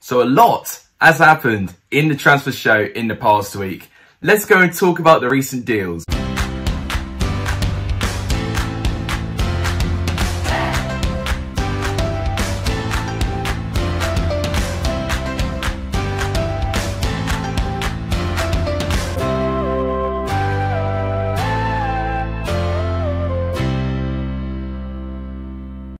So a lot has happened in the transfer show in the past week. Let's go and talk about the recent deals.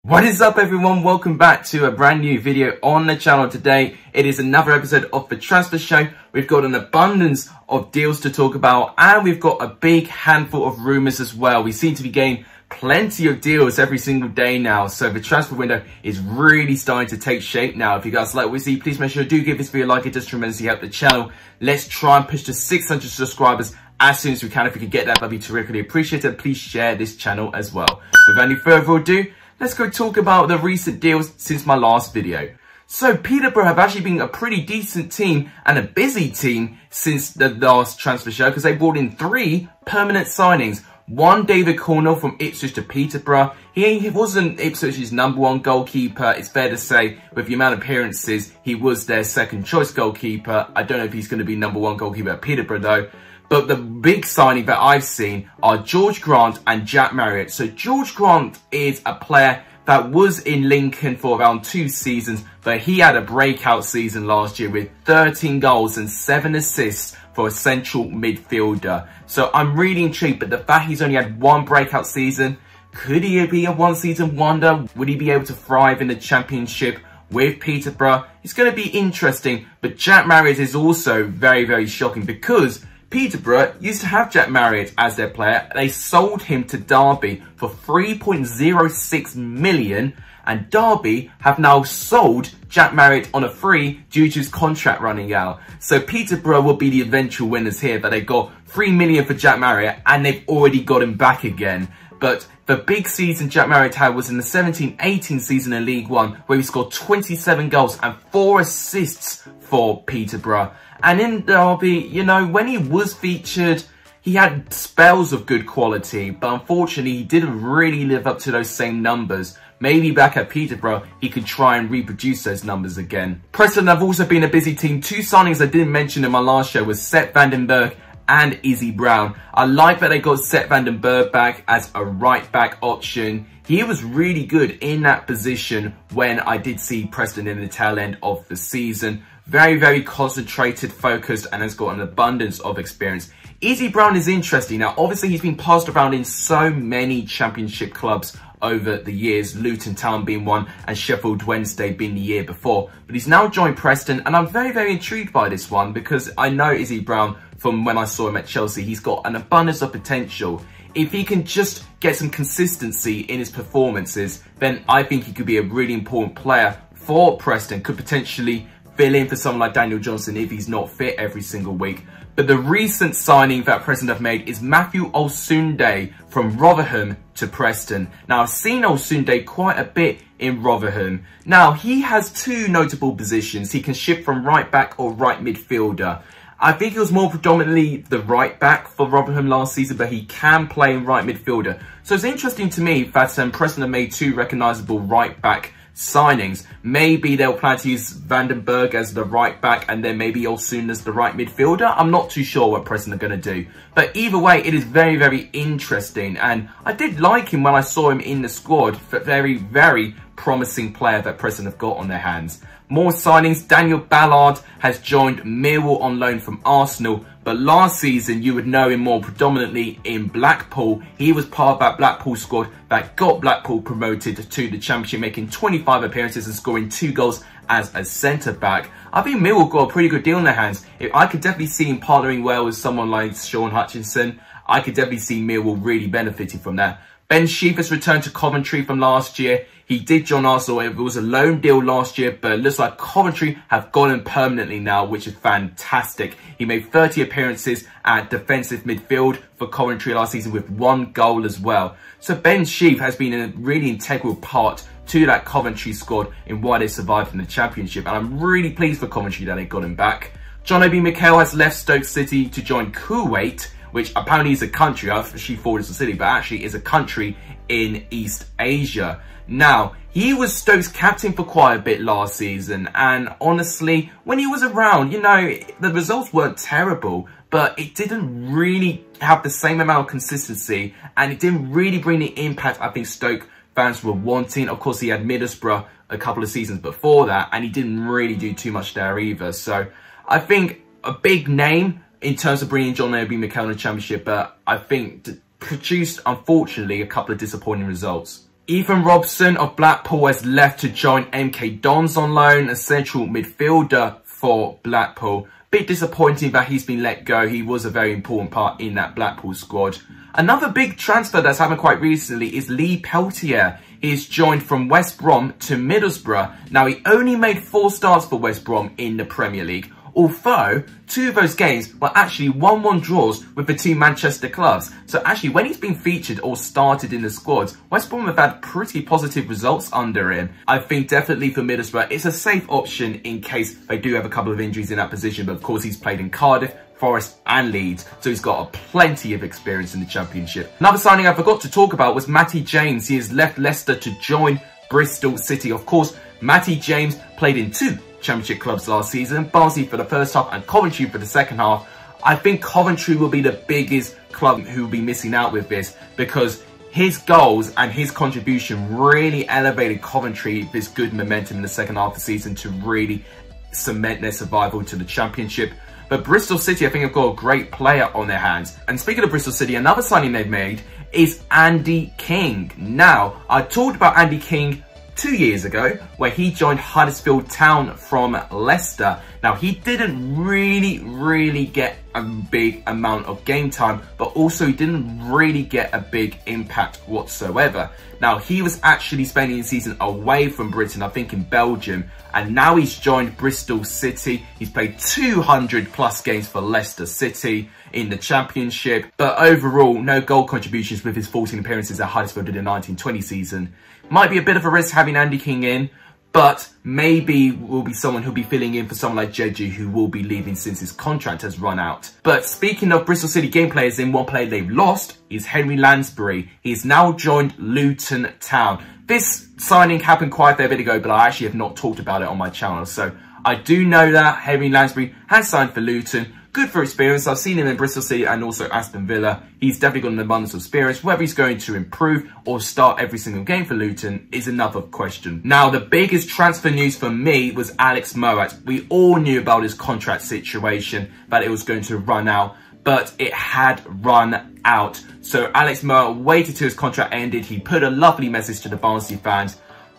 What is up everyone, welcome back to a brand new video on the channel. Today it is another episode of the transfer show. We've got an abundance of deals to talk about and we've got a big handful of rumours as well. We seem to be getting plenty of deals every single day now, so the transfer window is really starting to take shape now. If you guys like what we see, please make sure to give this video a like. It does tremendously help the channel. Let's try and push to 600 subscribers as soon as we can. If we could get that, that'd be terrifically appreciated. Please share this channel as well. Without any further ado, let's go talk about the recent deals since my last video. So Peterborough have actually been a pretty decent team and a busy team since the last transfer show because they brought in 3 permanent signings. One, David Cornell from Ipswich to Peterborough. He wasn't Ipswich's #1 goalkeeper. It's fair to say with the amount of appearances, he was their second choice goalkeeper. I don't know if he's going to be #1 goalkeeper at Peterborough though. But the big signing that I've seen are George Grant and Jack Marriott. So George Grant is a player that was in Lincoln for around 2 seasons, but he had a breakout season last year with 13 goals and 7 assists for a central midfielder. So I'm really intrigued, but the fact he's only had 1 breakout season, could he be a one-season wonder? Would he be able to thrive in the Championship with Peterborough? It's going to be interesting, but Jack Marriott is also very, very shocking because Peterborough used to have Jack Marriott as their player. They sold him to Derby for 3.06 million and Derby have now sold Jack Marriott on a free due to his contract running out. So Peterborough will be the eventual winners here, but they got 3 million for Jack Marriott and they've already got him back again. But the big season Jack Marriott had was in the 17-18 season in League One, where he scored 27 goals and 4 assists for Peterborough. And in Derby, you know, when he was featured, he had spells of good quality, but unfortunately he didn't really live up to those same numbers. Maybe back at Peterborough, he could try and reproduce those numbers again. Preston have also been a busy team. 2 signings I didn't mention in my last show was Seth Vandenberg and Izzy Brown. I like that they got Seth Vandenberg back as a right back option. He was really good in that position when I did see Preston in the tail end of the season. Very, very concentrated, focused, and has got an abundance of experience. Izzy Brown is interesting. Now, obviously, he's been passed around in so many Championship clubs over the years, Luton Town being one and Sheffield Wednesday being the year before. But he's now joined Preston, and I'm very, very intrigued by this one because I know Izzy Brown from when I saw him at Chelsea. He's got an abundance of potential. If he can just get some consistency in his performances, then I think he could be a really important player for Preston, could potentially fill in for someone like Daniel Johnson if he's not fit every single week. But the recent signing that Preston have made is Matthew Olsunde from Rotherham to Preston. Now, I've seen Olsunde quite a bit in Rotherham. Now, he has 2 notable positions. He can shift from right back or right midfielder. I think he was more predominantly the right back for Rotherham last season, but he can play in right midfielder. So it's interesting to me that Preston have made 2 recognisable right back signings. Maybe they'll plan to use Vandenberg as the right back and then maybe Olsunde as the right midfielder. I'm not too sure what Preston are going to do. But either way, it is very, very interesting. And I did like him when I saw him in the squad. Very, very promising player that Preston have got on their hands. More signings. Daniel Ballard has joined Millwall on loan from Arsenal. But last season, you would know him more predominantly in Blackpool. He was part of that Blackpool squad that got Blackpool promoted to the Championship, making 25 appearances and scoring 2 goals as a centre-back. I think Millwall got a pretty good deal in their hands. I could definitely see him partnering well with someone like Sean Hutchinson. I could definitely see Millwall really benefiting from that. Ben Sheaf has returned to Coventry from last year. He did join Arsenal. It was a loan deal last year, but it looks like Coventry have got him permanently now, which is fantastic. He made 30 appearances at defensive midfield for Coventry last season with 1 goal as well. So Ben Sheaf has been a really integral part to that Coventry squad in why they survived in the Championship. And I'm really pleased for Coventry that they got him back. John Obi Mikel has left Stoke City to join Kuwait, which apparently is a country. I actually thought it's a city, but actually is a country in East Asia. Now, he was Stoke's captain for quite a bit last season, and honestly, when he was around, you know, the results weren't terrible, but it didn't really have the same amount of consistency, and it didn't really bring the impact I think Stoke fans were wanting. Of course, he had Middlesbrough a couple of seasons before that, and he didn't really do too much there either. So I think a big name in terms of bringing John Obi Mikel in the Championship, but I think produced, unfortunately, a couple of disappointing results. Ethan Robson of Blackpool has left to join MK Dons on loan, a central midfielder for Blackpool. Bit disappointing that he's been let go. He was a very important part in that Blackpool squad. Another big transfer that's happened quite recently is Lee Peltier. He's joined from West Brom to Middlesbrough. Now, he only made 4 starts for West Brom in the Premier League, although 2 of those games were actually 1-1 draws with the 2 Manchester clubs. So actually, when he's been featured or started in the squads, West Brom have had pretty positive results under him. I think definitely for Middlesbrough, it's a safe option in case they do have a couple of injuries in that position. But of course, he's played in Cardiff, Forest and Leeds, so he's got plenty of experience in the Championship. Another signing I forgot to talk about was Matty James. He has left Leicester to join Bristol City. Of course, Matty James played in 2 Championship clubs last season, Barnsley for the first half and Coventry for the second half. I think Coventry will be the biggest club who will be missing out with this, because his goals and his contribution really elevated Coventry this good momentum in the second half of the season to really cement their survival to the Championship. But Bristol City, I think, have got a great player on their hands. And speaking of Bristol City, another signing they've made is Andy King. Now, I talked about Andy King 2 years ago, where he joined Huddersfield Town from Leicester. Now, he didn't really get a big amount of game time, but also he didn't really get a big impact whatsoever. Now, he was actually spending the season away from Britain, I think in Belgium, and now he's joined Bristol City. He's played 200 plus games for Leicester City in the Championship, but overall, no goal contributions with his 14 appearances at Huddersfield in the 1920 season. Might be a bit of a risk having Andy King in, but maybe will be someone who'll be filling in for someone like Jeju, who will be leaving since his contract has run out. But speaking of Bristol City game players, in one player they've lost is Henry Lansbury. He's now joined Luton Town. This signing happened quite a fair bit ago, but I actually have not talked about it on my channel. So I do know that Henry Lansbury has signed for Luton. Good for experience. I've seen him in Bristol City and also Aston Villa. He's definitely got an abundance of experience. Whether he's going to improve or start every single game for Luton is another question. Now, the biggest transfer news for me was Alex Mowatt. We all knew about his contract situation, that it was going to run out, but it had run out. So Alex Mowatt waited till his contract ended. He put a lovely message to the Barnsley fans,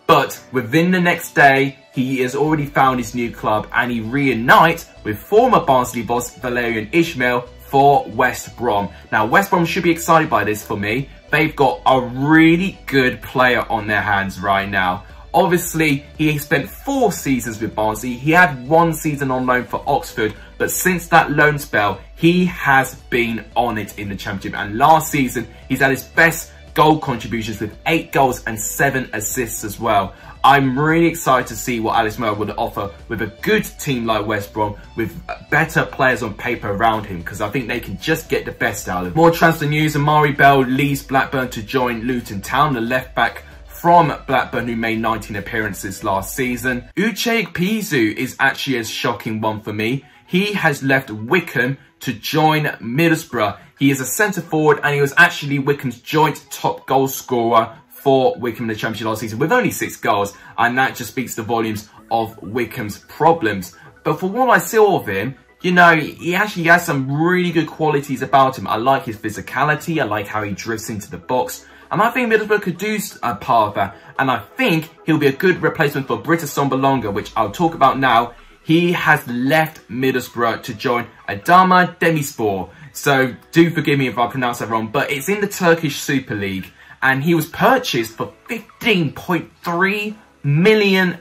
but within the next day, he has already found his new club and he reunites with former Barnsley boss Valérien Ismaël for West Brom. Now, West Brom should be excited by this for me. They've got a really good player on their hands right now. Obviously, he spent 4 seasons with Barnsley. He had 1 season on loan for Oxford, but since that loan spell, he has been on it in the Championship. And last season, he's had his best goal contributions with 8 goals and 7 assists as well. I'm really excited to see what Alex Mowatt would offer with a good team like West Brom, with better players on paper around him, because I think they can just get the best out of him. More transfer news: Amari Bell leaves Blackburn to join Luton Town, the left back from Blackburn who made 19 appearances last season. Uche Ikpeazu is actually a shocking one for me. He has left Wycombe to join Middlesbrough. He is a centre forward and he was actually Wycombe's joint top goal scorer for Wycombe in the Championship last season with only 6 goals, and that just speaks the volumes of Wycombe's problems. But for what I saw of him, you know, he actually has some really good qualities about him. I like his physicality, I like how he drifts into the box, and I think Middlesbrough could do a part of that, and I think he'll be a good replacement for Britta Sombolonga, which I'll talk about now. He has left Middlesbrough to join Adana Demirspor. So do forgive me if I pronounce that wrong, but it's in the Turkish Super League. And he was purchased for £15.3 million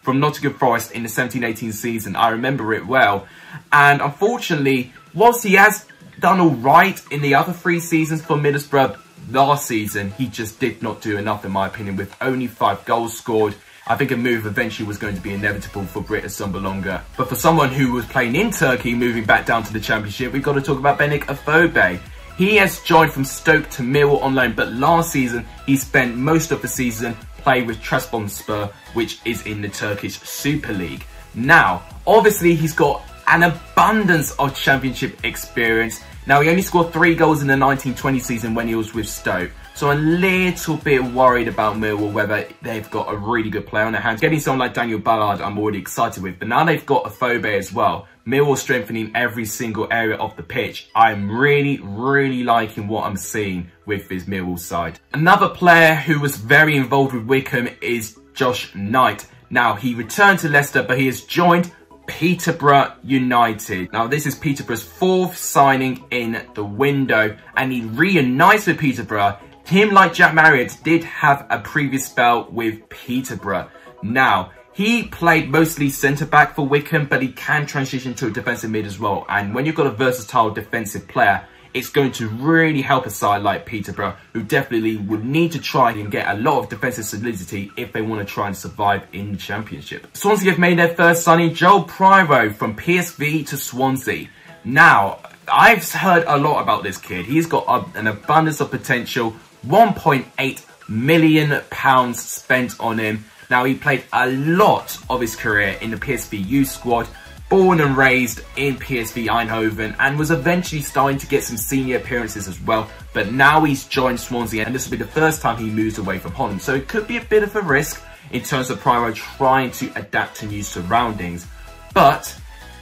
from Nottingham Forest in the 17-18 season. I remember it well. And unfortunately, whilst he has done all right in the other 3 seasons for Middlesbrough, last season, he just did not do enough, in my opinion, with only 5 goals scored I think a move eventually was going to be inevitable for Britt Assombalonga. But for someone who was playing in Turkey, moving back down to the Championship, we've got to talk about Benik Afobe. He has joined from Stoke to Millwall on loan, but last season he spent most of the season playing with Trabzonspor, which is in the Turkish Super League. Now, obviously he's got an abundance of Championship experience. Now, he only scored 3 goals in the 1920 season when he was with Stoke. So I'm a little bit worried about Millwall, whether they've got a really good player on their hands. Getting someone like Daniel Ballard, I'm already excited with. But now they've got Afobe as well. Millwall strengthening every single area of the pitch. I'm really liking what I'm seeing with this Millwall side. Another player who was very involved with Wycombe is Josh Knight. Now, he returned to Leicester, but he has joined Peterborough United. Now, this is Peterborough's 4th signing in the window, and he reunites with Peterborough. Him, like Jack Marriott, did have a previous spell with Peterborough. Now, he played mostly centre-back for Wycombe, but he can transition to a defensive mid as well. And when you've got a versatile defensive player, it's going to really help a side like Peterborough, who definitely would need to try and get a lot of defensive solidity if they want to try and survive in the Championship. Swansea have made their first signing, Joel Priro from PSV to Swansea. Now, I've heard a lot about this kid. He's got an abundance of potential, £1.8 million spent on him. Now, he played a lot of his career in the PSV youth squad, born and raised in PSV Eindhoven, and was eventually starting to get some senior appearances as well. But now he's joined Swansea, and this will be the first time he moves away from Holland. So it could be a bit of a risk in terms of Priro trying to adapt to new surroundings. But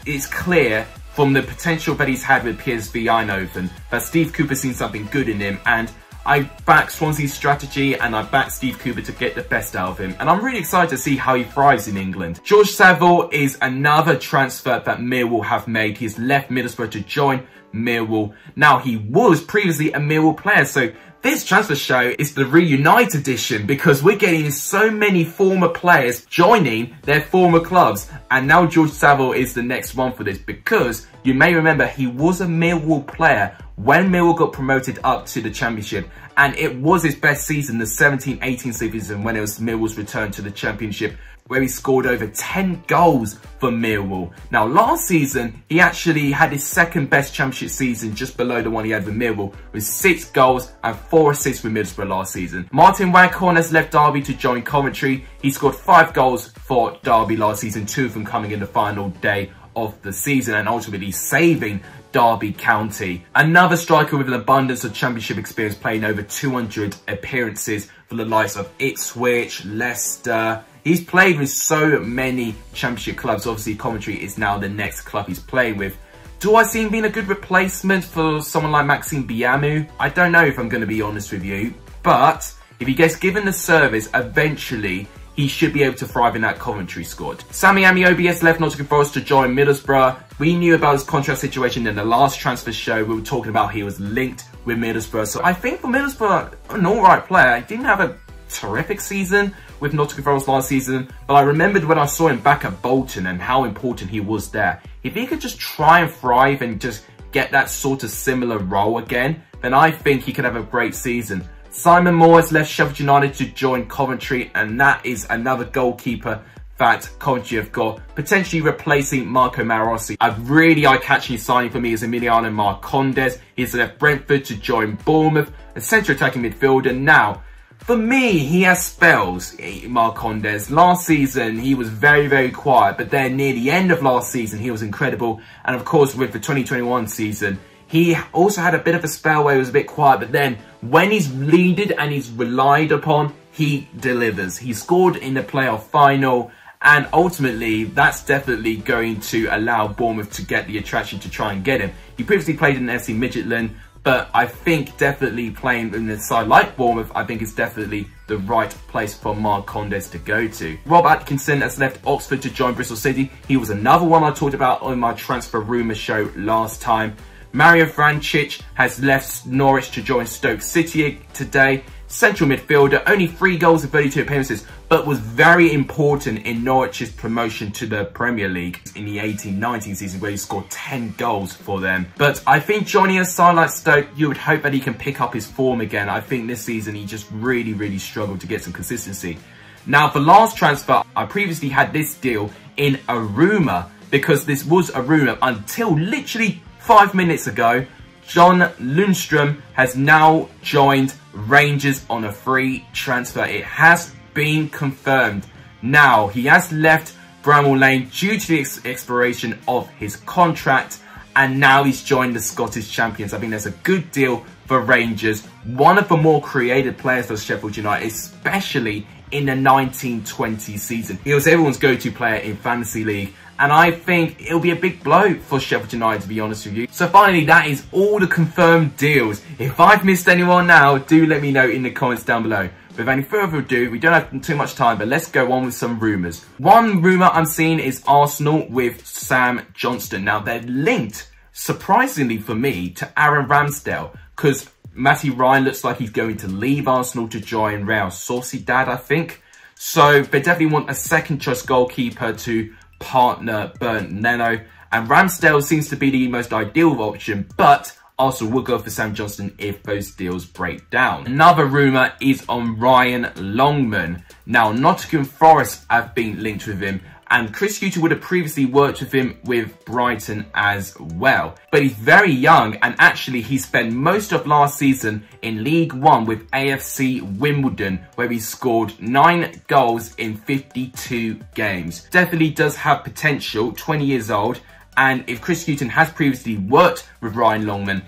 it's clear from the potential that he's had with PSV Eindhoven that Steve Cooper's seen something good in him, and I back Swansea's strategy and I back Steve Cooper to get the best out of him. And I'm really excited to see how he thrives in England. George Saville is another transfer that Millwall have made. He's left Middlesbrough to join Millwall. Now, he was previously a Millwall player, so this transfer show is the reunite edition, because we're getting so many former players joining their former clubs. And now George Saville is the next one for this, because you may remember he was a Millwall player when Millwall got promoted up to the Championship, and it was his best season, the 17-18 season, when it was Millwall's return to the Championship, where he scored over 10 goals for Millwall. Now, last season, he actually had his 2nd best Championship season, just below the one he had with Millwall, with 6 goals and 4 assists with Middlesbrough last season. Martin Waghorn has left Derby to join Coventry. He scored 5 goals for Derby last season, 2 of them coming in the final day of the season, and ultimately saving Derby County. Another striker with an abundance of Championship experience, playing over 200 appearances for the likes of Ipswich, Leicester. He's played with so many Championship clubs. Obviously, Coventry is now the next club he's playing with. Do I see him being a good replacement for someone like Maxime Biamou? I don't know, if I'm going to be honest with you. But if he gets given the service, eventually he should be able to thrive in that Coventry squad. Sammy Amiobi has left Nottingham Forest to join Middlesbrough. We knew about his contract situation in the last transfer show. We were talking about he was linked with Middlesbrough. So I think for Middlesbrough, an alright player. He didn't have a terrific season with Nottingham Forest last season, but I remembered when I saw him back at Bolton and how important he was there. If he could just try and thrive and just get that sort of similar role again, then I think he could have a great season. Simon Moore has left Sheffield United to join Coventry, and that is another goalkeeper that Coventry have got, potentially replacing Marco Marossi. A really eye-catching signing for me is Emiliano Marcondes. He's left Brentford to join Bournemouth, a central attacking midfielder. Now, for me, he has spells, Marcondes. Last season, he was very quiet, but then near the end of last season, he was incredible. And of course, with the 2021 season, he also had a bit of a spell where he was a bit quiet, but then when he's needed and he's relied upon, he delivers. He scored in the playoff final, and ultimately, that's definitely going to allow Bournemouth to get the attraction to try and get him. He previously played in FC Midtjylland, but I think definitely playing in a side like Bournemouth, I think is definitely the right place for Marcondes to go to. Rob Atkinson has left Oxford to join Bristol City. He was another one I talked about on my transfer rumour show last time. Mario Vrancic has left Norwich to join Stoke City today. Central midfielder, only 3 goals and 32 appearances, but was very important in Norwich's promotion to the Premier League in the 18-19 season, where he scored 10 goals for them. But I think joining a side like Stoke, you would hope that he can pick up his form again. I think this season he just really struggled to get some consistency. Now, for last transfer, I previously had this deal in a rumour, because this was a rumour until literally 5 minutes ago. John Lundstrum has now joined Rangers on a free transfer. It has been confirmed. Now, he has left Bramall Lane due to the expiration of his contract, and now he's joined the Scottish champions. I think that's a good deal for Rangers. One of the more creative players for Sheffield United, especially in the 1920 season. He was everyone's go-to player in Fantasy League, and I think it'll be a big blow for Sheffield United, to be honest with you. So finally, that is all the confirmed deals. If I've missed anyone now, do let me know in the comments down below. Without any further ado, we don't have too much time, but let's go on with some rumours. One rumour I'm seeing is Arsenal with Sam Johnstone. Now, they're linked, surprisingly for me, to Aaron Ramsdale, because Matty Ryan looks like he's going to leave Arsenal to join Real Sociedad, I think. So they definitely want a second choice goalkeeper to partner Darnell, and Ramsdale seems to be the most ideal option, but Arsenal will go for Sam Johnstone if those deals break down. Another rumour is on Ryan Longman. Now, Nottingham Forest have been linked with him, and Chris Hughton would have previously worked with him with Brighton as well. But he's very young, and actually he spent most of last season in League One with AFC Wimbledon, where he scored 9 goals in 52 games. Definitely does have potential, 20 years old. And if Chris Hughton has previously worked with Ryan Longman,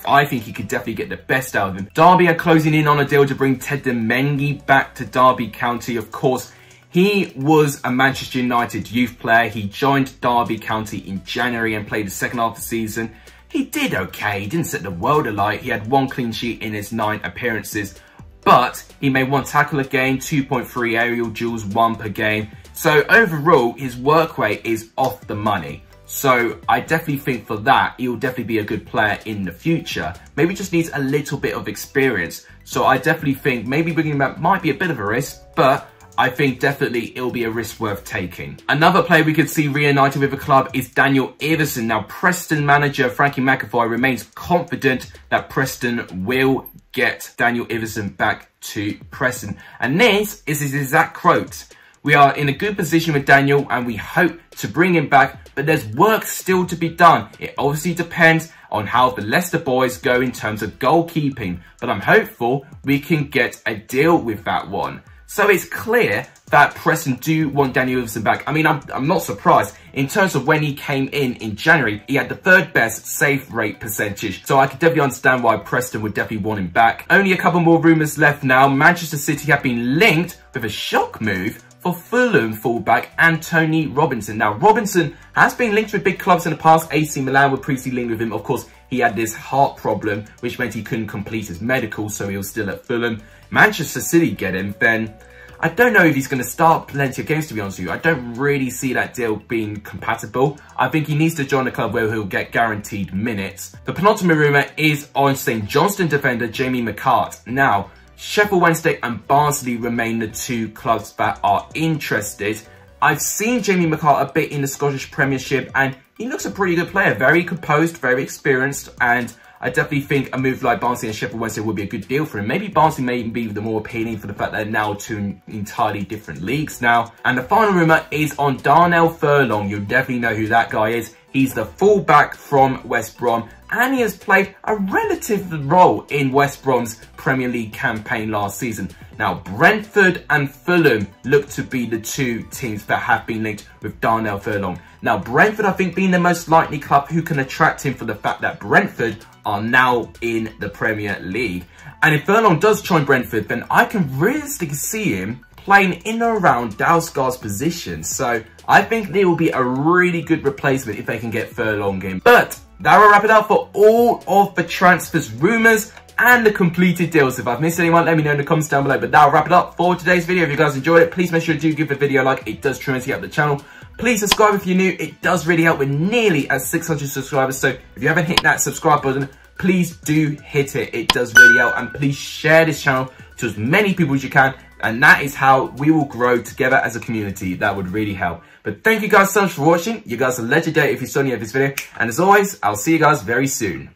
I think he could definitely get the best out of him. Derby are closing in on a deal to bring Ted Mengi back to Derby County. Of course, he was a Manchester United youth player. He joined Derby County in January and played the second half of the season. He did okay. He didn't set the world alight. He had 1 clean sheet in his 9 appearances, but he made 1 tackle a game, 2.3 aerial duels, 1 per game. So overall, his work rate is off the money. So I definitely think for that, he'll definitely be a good player in the future. Maybe just needs a little bit of experience. So I definitely think maybe bringing him back might be a bit of a risk, but I think definitely it'll be a risk worth taking. Another player we could see reunited with the club is Daniel Iverson. Now, Preston manager Frankie McAvoy remains confident that Preston will get Daniel Iverson back to Preston. And this is his exact quote. "We are in a good position with Daniel and we hope to bring him back, but there's work still to be done. It obviously depends on how the Leicester boys go in terms of goalkeeping, but I'm hopeful we can get a deal with that one." So it's clear that Preston do want Daniel Iverson back. I mean, I'm not surprised. In terms of when he came in January, he had the 3rd best save rate percentage. So I could definitely understand why Preston would definitely want him back. Only a couple more rumours left now. Manchester City have been linked with a shock move for Furlong fullback Anthony Robinson. Now, Robinson has been linked with big clubs in the past. AC Milan were previously linked with him. Of course, he had this heart problem, which meant he couldn't complete his medical, so he was still at Fulham. Manchester City get him, then I don't know if he's going to start plenty of games, to be honest with you. I don't really see that deal being compatible. I think he needs to join a club where he'll get guaranteed minutes. The penultimate rumour is on St Johnstone defender Jamie McCart. Now, Sheffield Wednesday and Barnsley remain the 2 clubs that are interested. I've seen Jamie McCart a bit in the Scottish Premiership, and he looks a pretty good player. Very composed, very experienced, and I definitely think a move like Barnsley and Sheffield Wednesday would be a good deal for him. Maybe Barnsley may even be the more appealing for the fact they're now 2 entirely different leagues now. And the final rumour is on Darnell Furlong. You'll definitely know who that guy is. He's the fullback from West Brom, and he has played a relative role in West Brom's Premier League campaign last season. Now, Brentford and Fulham look to be the 2 teams that have been linked with Darnell Furlong. Now, Brentford, I think, being the most likely club who can attract him for the fact that Brentford are now in the Premier League. And if Furlong does join Brentford, then I can realistically see him playing in or around Dalsgaard's position. So I think they will be a really good replacement if they can get Furlong in. But that will wrap it up for all of the transfers, rumours, and the completed deals. If I've missed anyone, let me know in the comments down below. But that'll wrap it up for today's video. If you guys enjoyed it, please make sure to give the video a like. It does tremendously help the channel. Please subscribe if you're new. It does really help. We're nearly at 600 subscribers. So if you haven't hit that subscribe button, please do hit it. It does really help. And please share this channel to as many people as you can. And that is how we will grow together as a community. That would really help. But thank you guys so much for watching. You guys are legendary if you saw any of this video. And as always, I'll see you guys very soon.